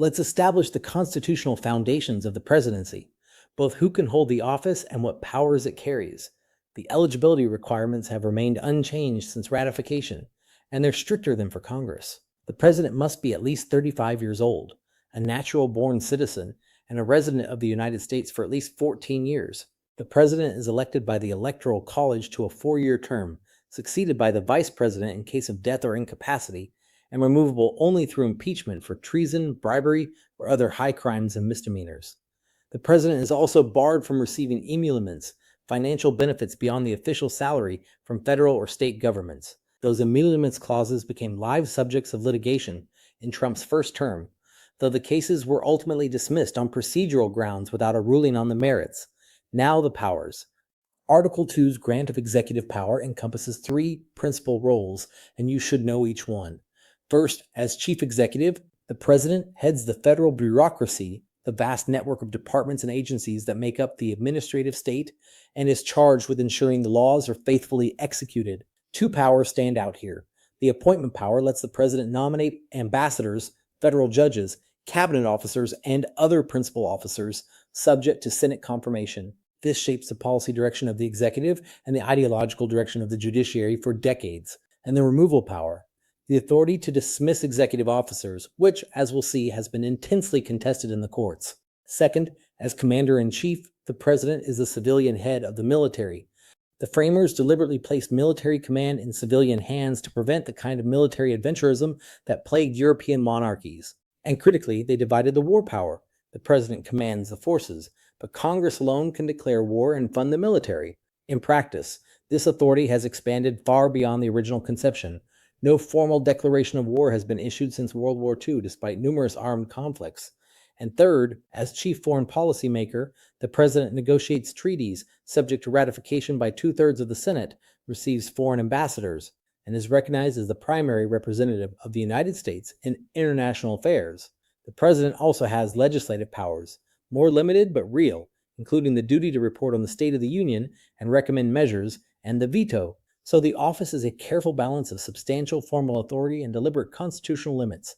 Let's establish the constitutional foundations of the presidency, both who can hold the office and what powers it carries. The eligibility requirements have remained unchanged since ratification, and they're stricter than for Congress. The president must be at least 35 years old, a natural-born citizen, and a resident of the United States for at least 14 years. The president is elected by the Electoral College to a 4-year term, succeeded by the vice president in case of death or incapacity, and removable only through impeachment for treason, bribery, or other high crimes and misdemeanors. The president is also barred from receiving emoluments, financial benefits beyond the official salary from federal or state governments. Those emoluments clauses became live subjects of litigation in Trump's first term, though the cases were ultimately dismissed on procedural grounds without a ruling on the merits. Now the powers. Article 2's grant of executive power encompasses 3 principal roles, and you should know each one. First, as chief executive, the president heads the federal bureaucracy, the vast network of departments and agencies that make up the administrative state, and is charged with ensuring the laws are faithfully executed. 2 powers stand out here. The appointment power lets the president nominate ambassadors, federal judges, cabinet officers, and other principal officers subject to Senate confirmation. This shapes the policy direction of the executive and the ideological direction of the judiciary for decades. And the removal power, the authority to dismiss executive officers, which, as we'll see, has been intensely contested in the courts. Second, as commander-in-chief, the president is the civilian head of the military. The framers deliberately placed military command in civilian hands to prevent the kind of military adventurism that plagued European monarchies. And critically, they divided the war power. The president commands the forces, but Congress alone can declare war and fund the military. In practice, this authority has expanded far beyond the original conception. No formal declaration of war has been issued since World War II, despite numerous armed conflicts. And third, as chief foreign policy maker, the president negotiates treaties subject to ratification by 2/3 of the Senate, receives foreign ambassadors, and is recognized as the primary representative of the United States in international affairs. The president also has legislative powers, more limited but real, including the duty to report on the State of the Union and recommend measures, and the veto. So the office is a careful balance of substantial formal authority and deliberate constitutional limits.